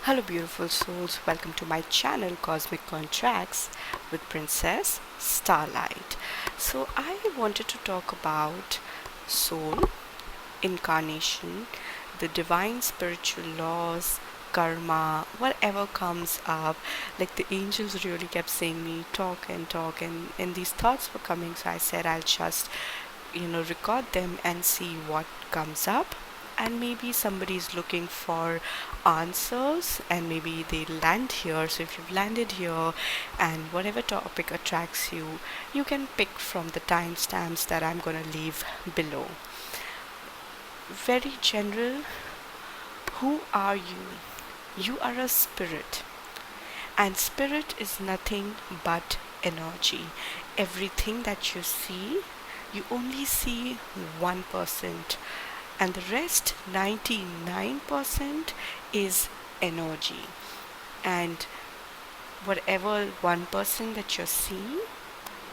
Hello, beautiful souls. Welcome to my channel Cosmic Contracts with Princess Starlight. So, I wanted to talk about soul, incarnation, the divine spiritual laws, karma, whatever comes up. Like the angels really kept saying me talk and talk, and these thoughts were coming. So, I said I'll just record them and see what comes up. And maybe somebody is looking for answers and maybe they land here. So if you've landed here and whatever topic attracts you, you can pick from the timestamps that I'm going to leave below. Very general. Who are you? You are a spirit, and spirit is nothing but energy. Everything that you see, you only see 1%, and the rest 99% is energy. And whatever 1% that you're seeing,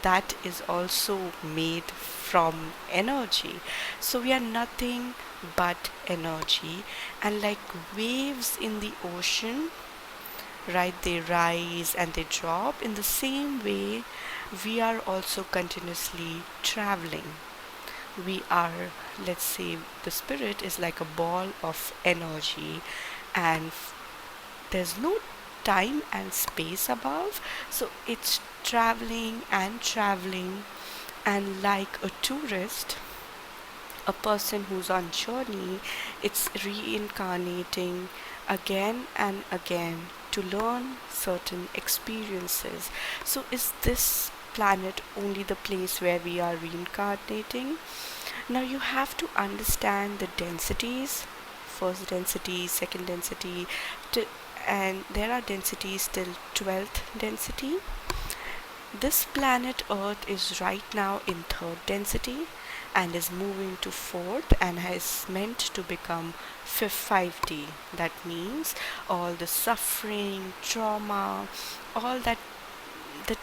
that is also made from energy. So we are nothing but energy, and like waves in the ocean, right, they rise and they drop. In the same way, we are also continuously traveling. We are, let's say, the spirit is like a ball of energy, and there's no time and space above, so it's traveling and traveling. And like a tourist, a person who's on journey, it's reincarnating again and again to learn certain experiences. So is this planet only the place where we are reincarnating? Now you have to understand the densities, first density, second density, and there are densities till 12th density. This planet Earth is right now in third density and is moving to fourth and is meant to become fifth 5D. That means all the suffering, trauma, all that, the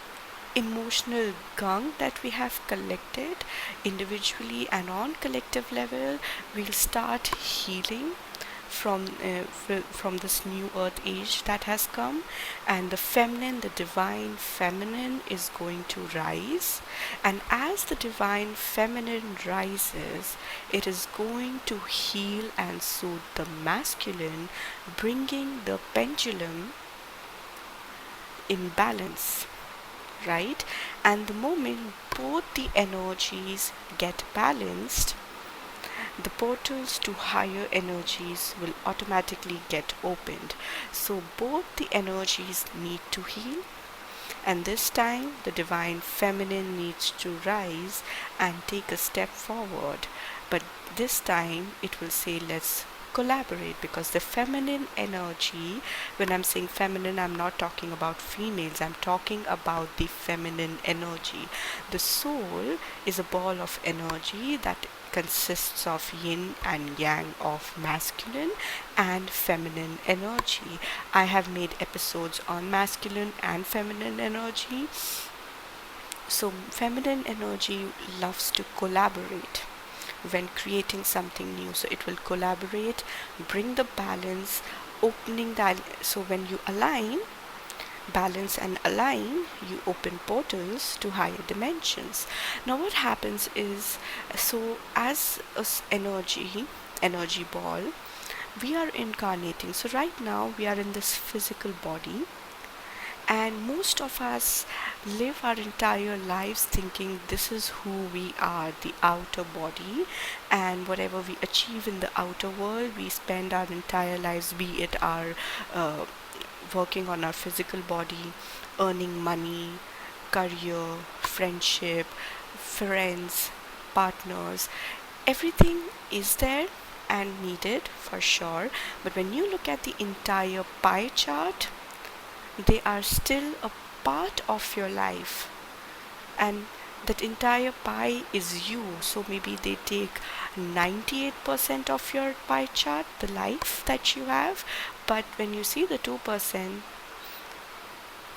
emotional gunk that we have collected individually and on collective level, will start healing from this new earth age that has come, and the feminine, the divine feminine, is going to rise. And as the divine feminine rises, it is going to heal and soothe the masculine, bringing the pendulum in balance, right? And the moment both the energies get balanced, the portals to higher energies will automatically get opened. So both the energies need to heal, and this time the divine feminine needs to rise and take a step forward. But this time it will say, let's collaborate, because the feminine energy, when I'm saying feminine, I'm not talking about females, I'm talking about the feminine energy. The soul is a ball of energy that consists of yin and yang, of masculine and feminine energy. I have made episodes on masculine and feminine energy. So feminine energy loves to collaborate when creating something new. So it will collaborate, bring the balance, opening that. So when you align, balance and align, you open portals to higher dimensions. Now what happens is, so as a energy ball, we are incarnating. So right now we are in this physical body, and most of us live our entire lives thinking this is who we are, the outer body, and whatever we achieve in the outer world, we spend our entire lives, be it our working on our physical body, earning money, career, friendship, friends, partners. Everything is there and needed for sure. But when you look at the entire pie chart, they are still a part of your life, and that entire pie is you. So maybe they take 98% of your pie chart, the life that you have, but when you see the 2%,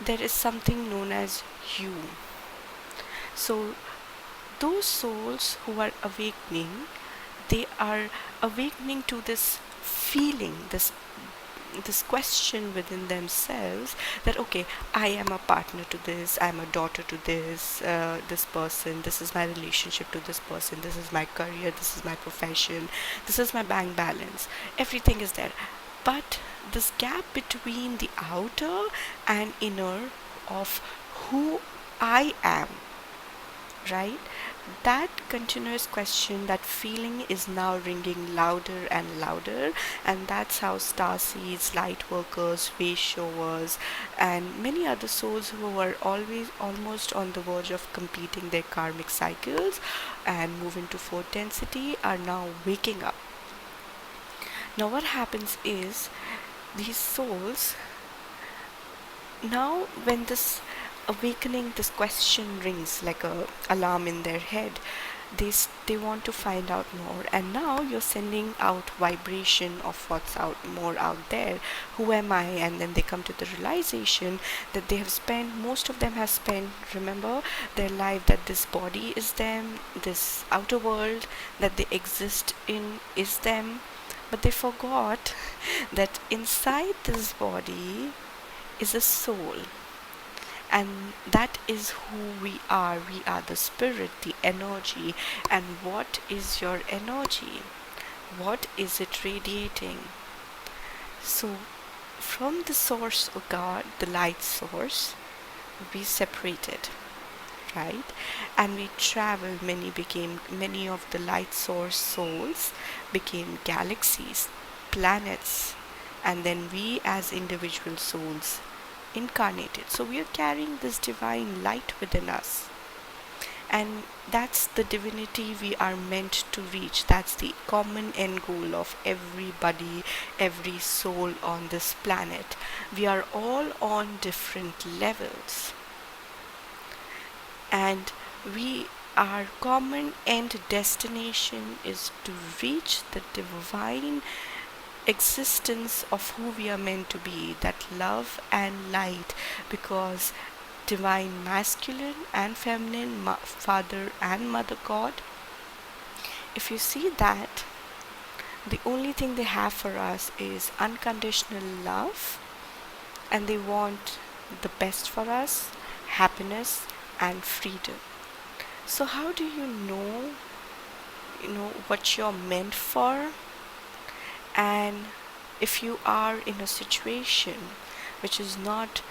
there is something known as you. So those souls who are awakening, they are awakening to this feeling, this this question within themselves that okay, I am a partner to this, I'm a daughter to this person, this is my relationship to this person, this is my career, this is my profession, this is my bank balance, everything is there. But this gap between the outer and inner of who I am, right? That continuous question, that feeling is now ringing louder and louder, and that's how starseeds, light workers, face showers, and many other souls who are always almost on the verge of completing their karmic cycles and move into fourth density are now waking up. Now, what happens is these souls, now when this awakening, this question rings like a alarm in their head, they want to find out more, and now you're sending out vibration of what's out more out there, who am I, and then they come to the realization that they have spent, most of them have spent, remember, their life that this body is them, this outer world that they exist in is them, but they forgot that inside this body is a soul, and that is who we are. We are the spirit, the energy. And what is your energy? What is it radiating? So from the source of God, the light source, we separated, right? And we traveled, many of the light source souls became galaxies, planets, and then we as individual souls incarnated. So we are carrying this divine light within us. And that's the divinity we are meant to reach. That's the common end goal of everybody, every soul on this planet. We are all on different levels. And our common end destination is to reach the divine existence of who we are meant to be, that love and light, because divine masculine and feminine, father and mother God, if you see that, the only thing they have for us is unconditional love, and they want the best for us, happiness and freedom. So how do you know what you're meant for? And if you are in a situation which is not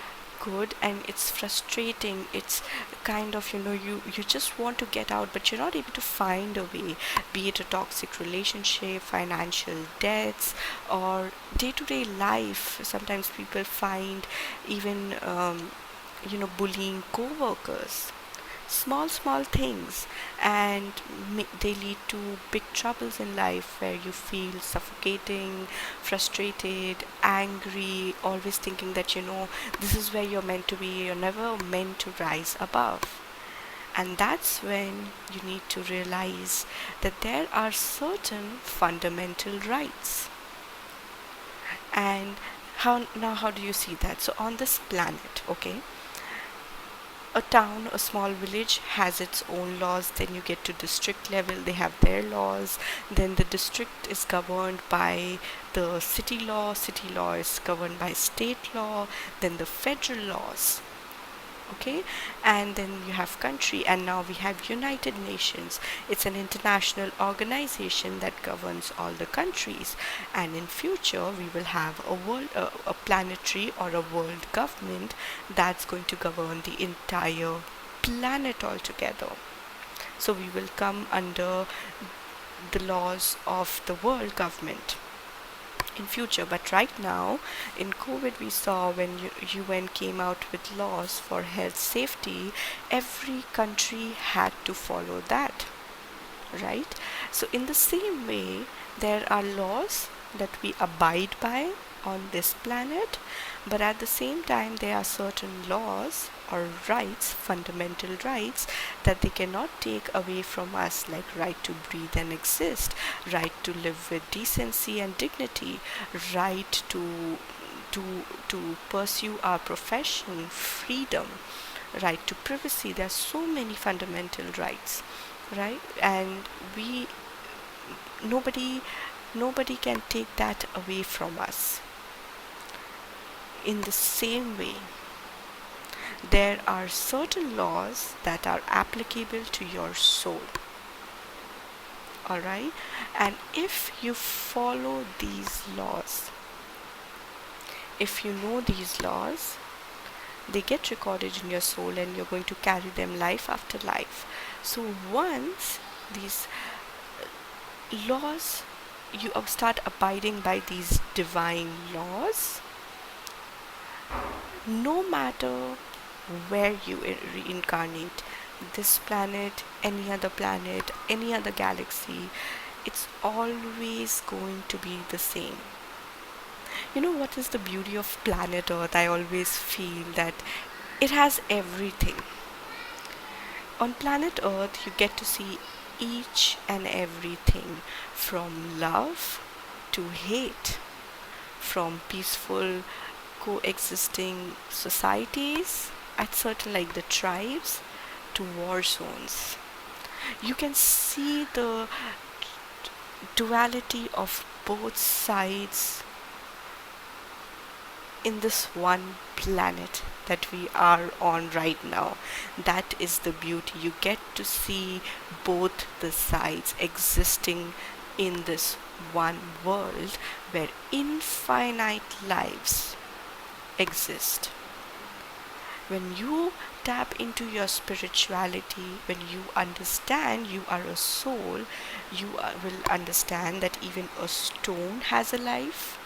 good and it's frustrating, it's kind of, you just want to get out, but you're not able to find a way, be it a toxic relationship, financial debts, or day-to-day life. Sometimes people find even bullying co-workers, small things, and they lead to big troubles in life where you feel suffocating, frustrated, angry, always thinking that this is where you're meant to be, you're never meant to rise above. And that's when you need to realize that there are certain fundamental rights. And how do you see that? So on this planet, okay, a town, a small village has its own laws. Then you get to district level, they have their laws. Then the district is governed by the city law is governed by state law, then the federal laws. Okay, and then you have country, and now we have United Nations. It's an international organization that governs all the countries, and in future we will have a planetary or a world government that's going to govern the entire planet altogether. So we will come under the laws of the world government in future. But right now in COVID, we saw when UN came out with laws for health safety, every country had to follow that, right? So in the same way, there are laws that we abide by on this planet, but at the same time there are certain laws or rights, fundamental rights, that they cannot take away from us, like right to breathe and exist, right to live with decency and dignity, right to pursue our profession, freedom, right to privacy. There are so many fundamental rights, right? And nobody can take that away from us. In the same way, there are certain laws that are applicable to your soul. Alright? And if you follow these laws, if you know these laws, they get recorded in your soul and you're going to carry them life after life. So once these laws, you start abiding by these divine laws, no matter where you reincarnate, this planet, any other galaxy, it's always going to be the same. You know what is the beauty of planet Earth? I always feel that it has everything. On planet Earth, you get to see each and everything, from love to hate, from peaceful coexisting societies at certain, like the tribes, to war zones. You can see the duality of both sides in this one planet that we are on right now. That is the beauty. You get to see both the sides existing in this one world where infinite lives exist. When you tap into your spirituality, when you understand you are a soul, will understand that even a stone has a life.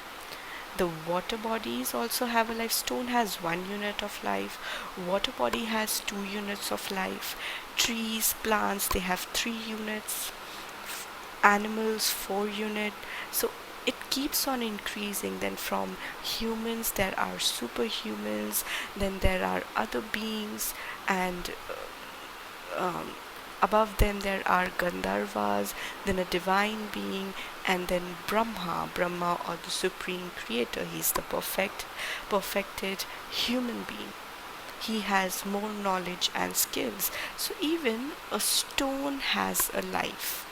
The water bodies also have a life. Stone has 1 unit of life. Water body has 2 units of life. Trees, plants, they have 3 units. Animals, 4 unit. So it keeps on increasing. Then from humans there are superhumans, then there are other beings, and um, above them there are gandharwas, then a divine being, and then Brahma, or the supreme creator. He's the perfected human being. He has more knowledge and skills. So even a stone has a life.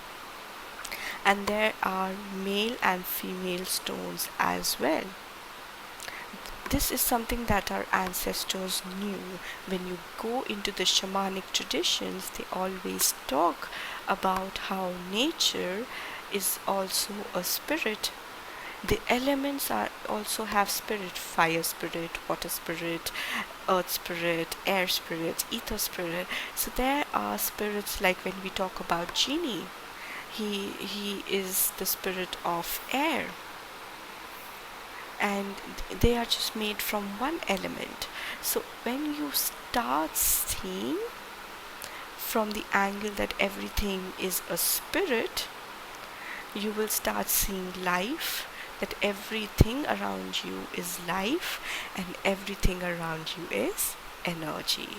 And there are male and female stones as well. This is something that our ancestors knew. When you go into the shamanic traditions, they always talk about how nature is also a spirit. The elements are also have spirit: fire spirit, water spirit, earth spirit, air spirit, ether spirit. So there are spirits, like when we talk about Genie, he is the spirit of air, and they are just made from one element. So when you start seeing from the angle that everything is a spirit, you will start seeing life, that everything around you is life and everything around you is energy.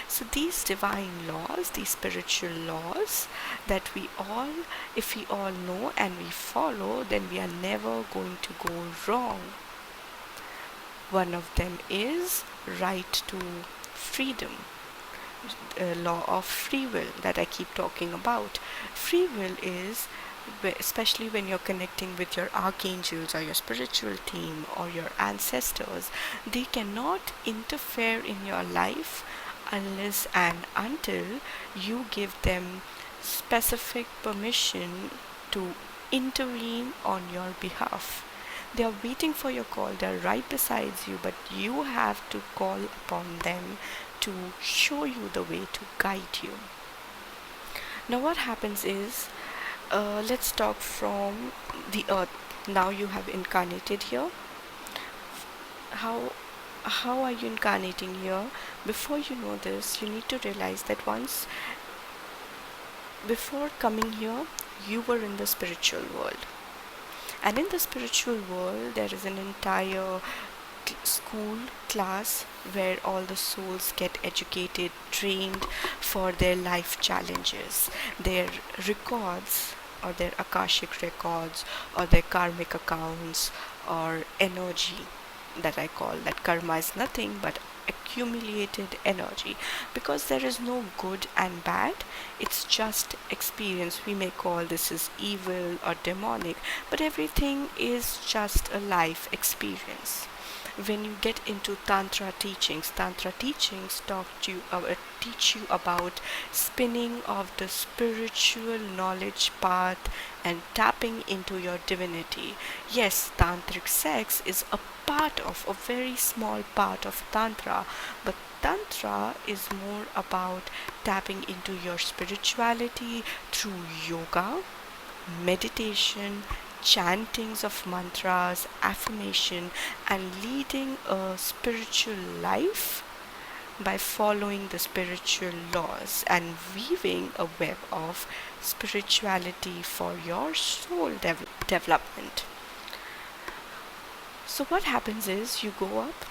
So these divine laws, these spiritual laws that we all, if we all know and we follow, then we are never going to go wrong. One of them is right to freedom, law of free will that I keep talking about. Free will is, especially when you're connecting with your archangels or your spiritual team or your ancestors, they cannot interfere in your life unless and until you give them specific permission to intervene on your behalf. They are waiting for your call, they are right beside you, but you have to call upon them to show you the way, to guide you. Now what happens is, let's talk from the earth. Now you have incarnated here. How are you incarnating here? Before you know this, you need to realize that once, before coming here, you were in the spiritual world. And in the spiritual world, there is an entire school class where all the souls get educated, trained for their life challenges, their records, or their akashic records, or their karmic accounts, or energy, that I call that. Karma is nothing but accumulated energy, because there is no good and bad, it's just experience. We may call this as evil or demonic, but everything is just a life experience. when you get into Tantra teachings teach you about spinning of the spiritual knowledge path and tapping into your divinity. Yes, tantric sex is a part of a very small part of Tantra, but Tantra is more about tapping into your spirituality through yoga, meditation, chantings of mantras, affirmation, and leading a spiritual life by following the spiritual laws and weaving a web of spirituality for your soul development. So, what happens is you go up,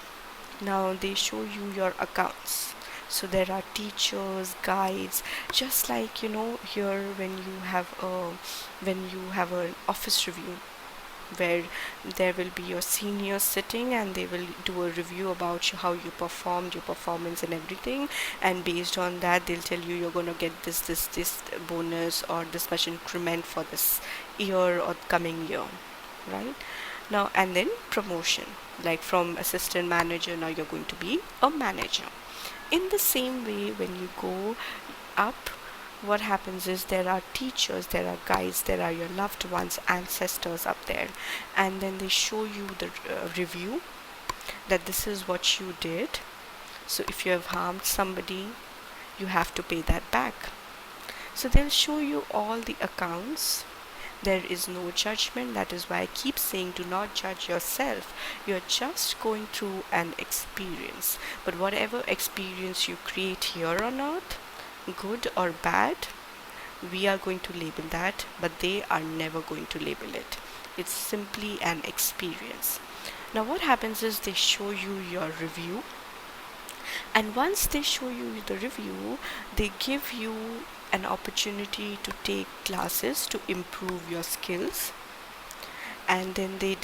now they show you your accounts. So there are teachers, guides, just like here when you have an office review where there will be your seniors sitting and they will do a review about how you performed, your performance and everything, and based on that they'll tell you you're going to get this bonus or this much increment for this year or coming year, right? Now and then promotion, like from assistant manager now you're going to be a manager. In the same way, when you go up, what happens is there are teachers, there are guides, there are your loved ones, ancestors up there, and then they show you the review that this is what you did. So if you have harmed somebody, you have to pay that back. So they'll show you all the accounts. There is no judgment. That is why I keep saying do not judge yourself. You're just going through an experience. But whatever experience you create here on earth, good or bad, we are going to label that, but they are never going to label it. It's simply an experience. Now what happens is they show you your review, and once they show you the review, they give you an opportunity to take classes to improve your skills, and then they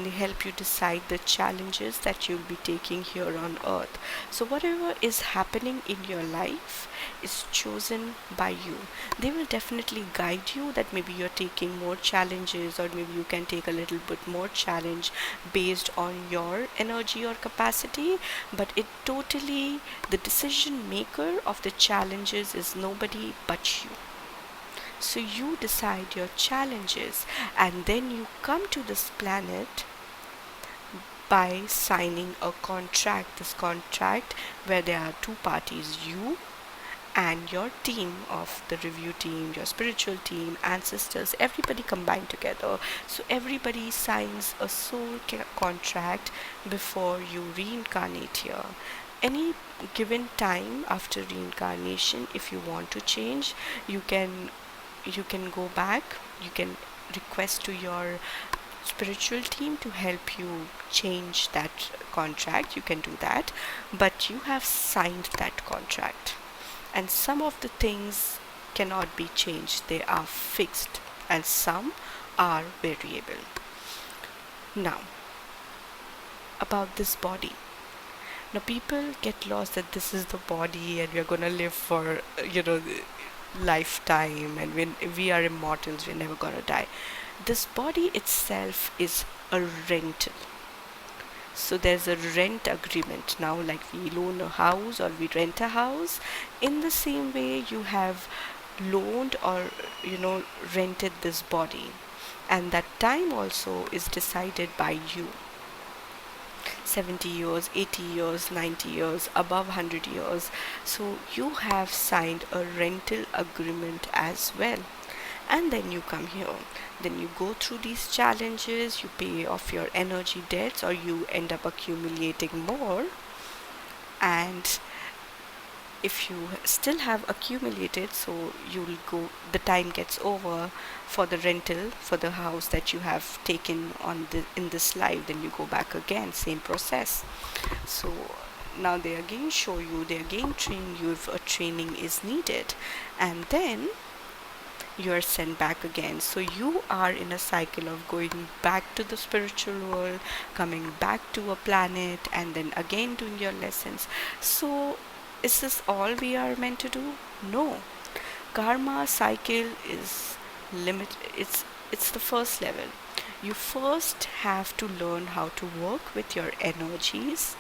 help you decide the challenges that you'll be taking here on earth. So whatever is happening in your life is chosen by you. They will definitely guide you that maybe you're taking more challenges, or maybe you can take a little bit more challenge based on your energy or capacity, but it totally, the decision maker of the challenges is nobody but you. So you decide your challenges, and then you come to this planet by signing a contract. This contract where there are two parties, you and your team of the review team, your spiritual team, ancestors, everybody combined together. So everybody signs a soul contract before you reincarnate here. Any given time after reincarnation, if you want to change, you can go back, you can request to your spiritual team to help you change that contract. You can do that, but you have signed that contract, and some of the things cannot be changed, they are fixed, and some are variable. Now about this body, now people get lost that this is the body and we're gonna live for lifetime, and when we are immortals we're never gonna die. This body itself is a rental. So there's a rent agreement. Now like we loan a house or we rent a house, in the same way you have loaned or rented this body, and that time also is decided by you. 70 years, 80 years, 90 years, above 100 years. So you have signed a rental agreement as well. And then you come here. Then you go through these challenges, you pay off your energy debts, or you end up accumulating more. And if you still have accumulated, so you'll go, the time gets over for the rental for the house that you have taken on in this life, then you go back again, same process. So now they again show you, they again train you if a training is needed, and then you are sent back again. So you are in a cycle of going back to the spiritual world, coming back to a planet, and then again doing your lessons. So is this all we are meant to do? No. Karma cycle is limited. It's the first level. You first have to learn how to work with your energies.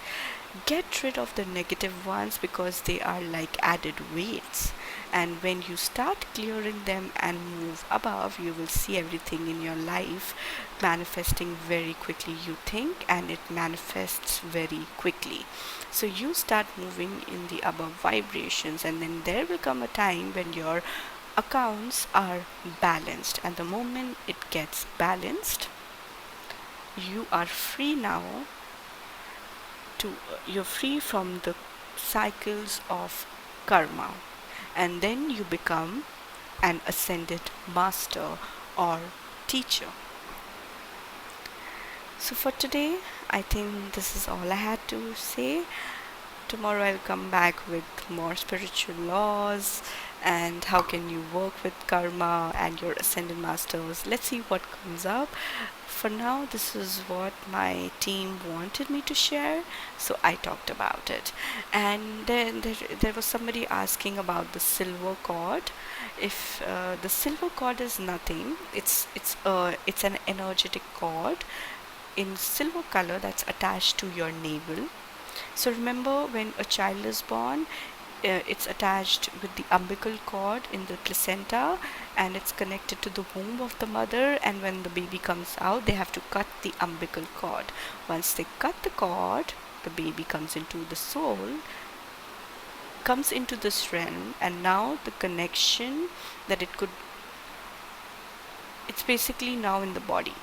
Get rid of the negative ones because they are like added weights. And when you start clearing them and move above, you will see everything in your life manifesting very quickly. You think and it manifests very quickly. So you start moving in the above vibrations, and then there will come a time when your accounts are balanced. And the moment it gets balanced, you are free now to you're free from the cycles of karma, and then you become an ascended master or teacher. So for today, I think this is all I had to say. Tomorrow I'll come back with more spiritual laws and how can you work with karma and your ascended masters. Let's see what comes up. For now, this is what my team wanted me to share, so I talked about it. And then there was somebody asking about the silver cord. If the silver cord is nothing, it's an energetic cord in silver color that's attached to your navel. So remember, when a child is born, it's attached with the umbilical cord in the placenta, and it's connected to the womb of the mother, and when the baby comes out, they have to cut the umbilical cord. Once they cut the cord, the baby comes into the soul, comes into this realm, and now the connection that it's basically now in the body.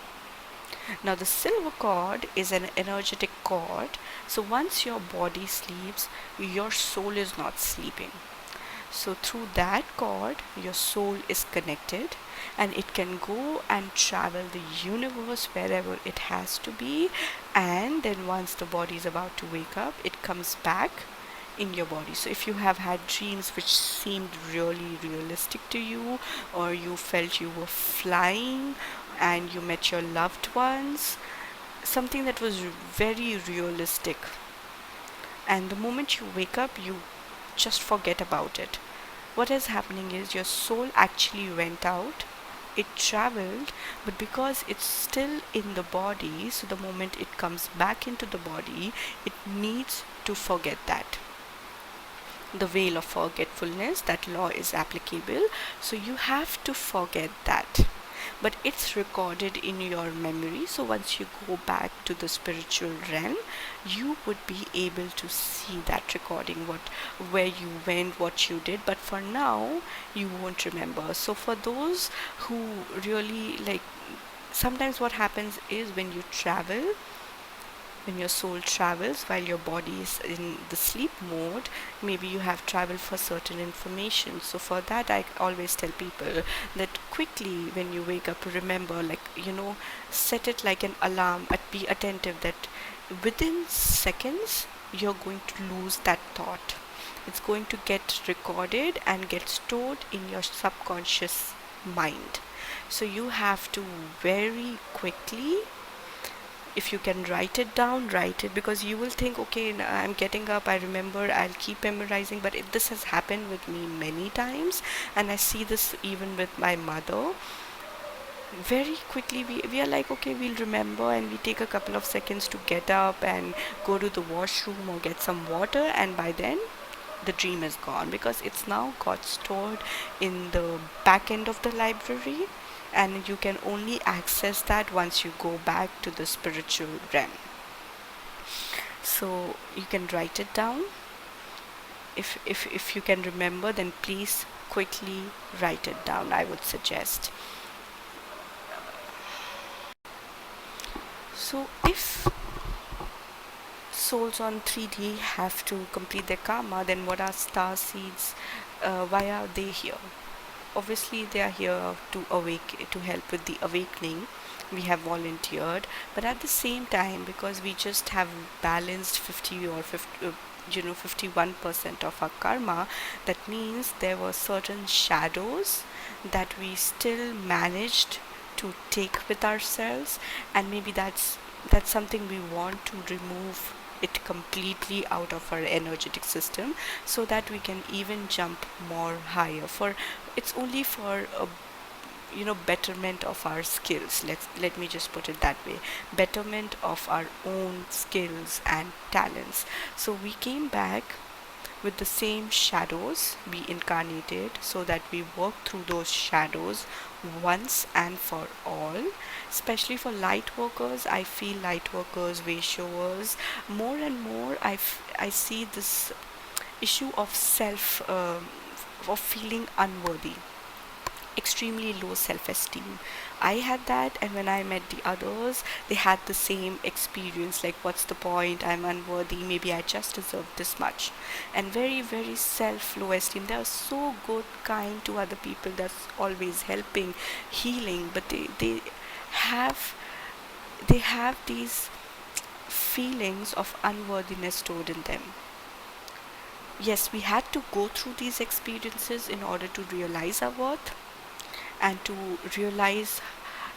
Now the silver cord is an energetic cord, so once your body sleeps, your soul is not sleeping. So through that cord, your soul is connected, and it can go and travel the universe wherever it has to be, and then once the body is about to wake up, it comes back in your body. So if you have had dreams which seemed really realistic to you, or you felt you were flying and you met your loved ones, something that was very realistic, and the moment you wake up, you just forget about it. What is happening is your soul actually went out, it traveled, but because it's still in the body, so the moment it comes back into the body, it needs to forget that. The veil of forgetfulness, that law is applicable, so you have to forget that, but it's recorded in your memory. So once you go back to the spiritual realm, you would be able to see that recording, where you went, what you did, but for now you won't remember. So for those who really like, sometimes what happens is when your soul travels while your body is in the sleep mode, maybe you have traveled for certain information. So for that, I always tell people that quickly when you wake up, remember, like, set it like an alarm, be attentive that within seconds you're going to lose that thought. It's going to get recorded and get stored in your subconscious mind. So you have to very quickly, if you can write it down, write it, because you will think, okay, I'm getting up, I remember, I'll keep memorizing. But this has happened with me many times, and I see this even with my mother. Very quickly we are like, okay, we'll remember, and we take a couple of seconds to get up and go to the washroom or get some water, and by then the dream is gone, because it's now got stored in the back end of the library, and you can only access that once you go back to the spiritual realm. So you can write it down. If you can remember, then please quickly write it down, I would suggest. So if souls on 3D have to complete their karma, then what are star seeds? Why are they here? Obviously they are here to help with the awakening. We have volunteered, but at the same time, because we just have balanced 50 or 50 51% of our karma, that means there were certain shadows that we still managed to take with ourselves, and maybe that's something we want to remove it completely out of our energetic system, so that we can even jump more higher. For it's only for betterment of our skills. Let me just put it that way. Betterment of our own skills and talents. So we came back with the same shadows, we incarnated so that we work through those shadows once and for all. Especially for light workers, I feel light workers, way showers, more and more I see this issue of of feeling unworthy, extremely low self-esteem. I had that, and when I met the others, they had the same experience, like, what's the point, I'm unworthy, maybe I just deserve this much. And very, very self low esteem. They are so good, kind to other people, that's always helping, healing, but have they have these feelings of unworthiness stored in them. Yes, we had to go through these experiences in order to realize our worth and to realize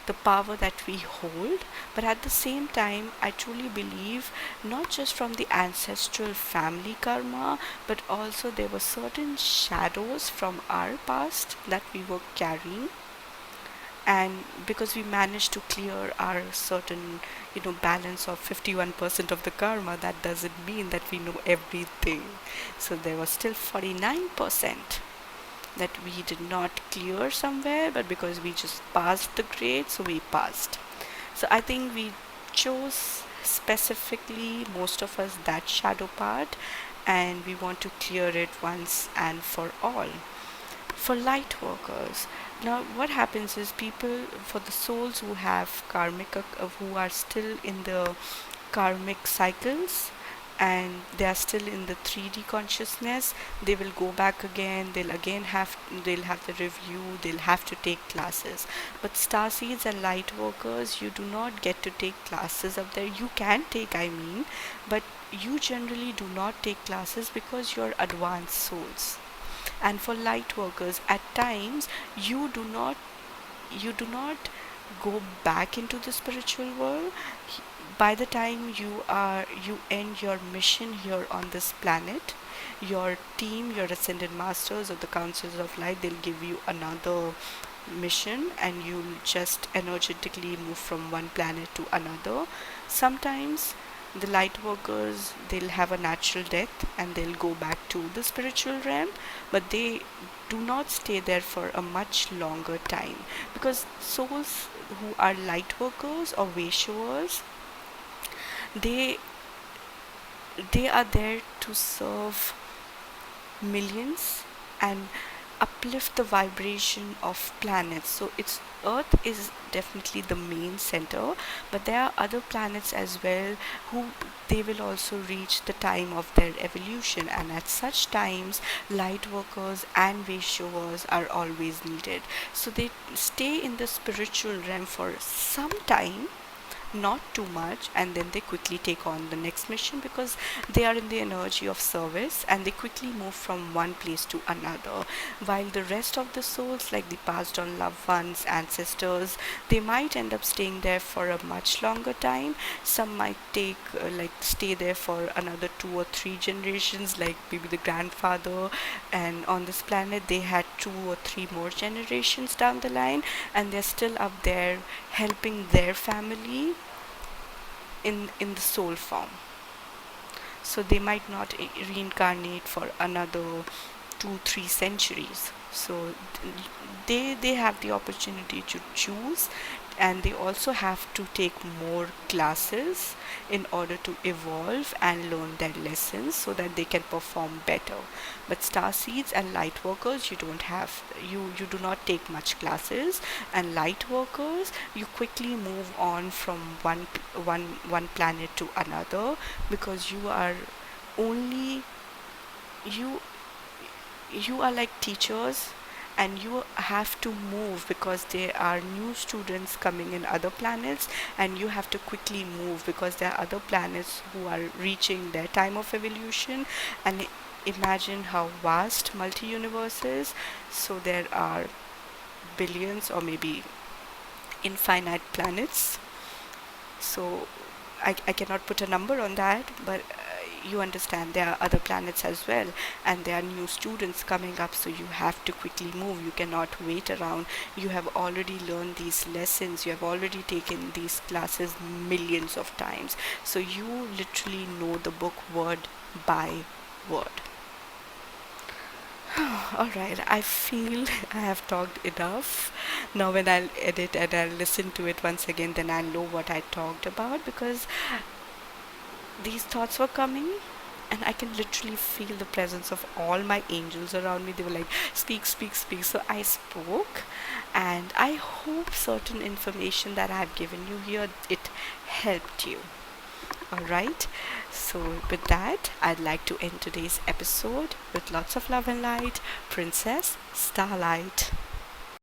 the power that we hold. But at the same time, I truly believe, not just from the ancestral family karma, but also there were certain shadows from our past that we were carrying. And because we managed to clear our certain balance of 51% of the karma, that doesn't mean that we know everything. So there was still 49% that we did not clear somewhere, but because we just passed the grade, so we passed. So I think we chose specifically, most of us, that shadow part, and we want to clear it once and for all. For light workers, now what happens is, people, for the souls who have who are still in the karmic cycles, and they are still in the 3D consciousness, they will go back again, they'll have the review, they'll have to take classes. But starseeds and light workers, you do not get to take classes up there. You can take, I mean, but you generally do not take classes because you're advanced souls. And for light workers, at times you do not go back into the spiritual world. By the time you end your mission here on this planet, your team, your ascended masters or the councils of light, they'll give you another mission, and you'll just energetically move from one planet to another. Sometimes the light workers, they'll have a natural death and they'll go back to the spiritual realm, but they do not stay there for a much longer time, because souls who are light workers or way showers, they they are there to serve millions and uplift the vibration of planets. So it's Earth is definitely the main center, but there are other planets as well who they will also reach the time of their evolution, and at such times light workers and way showers are always needed. So they stay in the spiritual realm for some time, not too much, and then they quickly take on the next mission, because they are in the energy of service and they quickly move from one place to another. While the rest of the souls, like the passed on loved ones, ancestors, they might end up staying there for a much longer time. Some might take stay there for another 2 or 3 generations, like maybe the grandfather, and on this planet they had 2 or 3 more generations down the line, and they're still up there helping their family in the soul form. So they might not reincarnate for another 2 3 centuries. So they have the opportunity to choose, and they also have to take more classes in order to evolve and learn their lessons so that they can perform better. But star seeds and light workers, you do not take much classes, and light workers, you quickly move on from one planet to another, because you are only you you are like teachers, and you have to move because there are new students coming in other planets, and you have to quickly move because there are other planets who are reaching their time of evolution. And imagine how vast multi-universe is. So there are billions or maybe infinite planets. So I cannot put a number on that, but you understand there are other planets as well, and there are new students coming up, so you have to quickly move. You cannot wait around. You have already learned these lessons, you have already taken these classes millions of times, so you literally know the book word by word. Alright, I feel I have talked enough. Now, when I'll edit and I'll listen to it once again, then I'll know what I talked about, because these thoughts were coming and I can literally feel the presence of all my angels around me. They were like, speak, speak, speak. So I spoke, and I hope certain information that I've given you here, it helped you. Alright, so with that, I'd like to end today's episode with lots of love and light. Princess Starlight.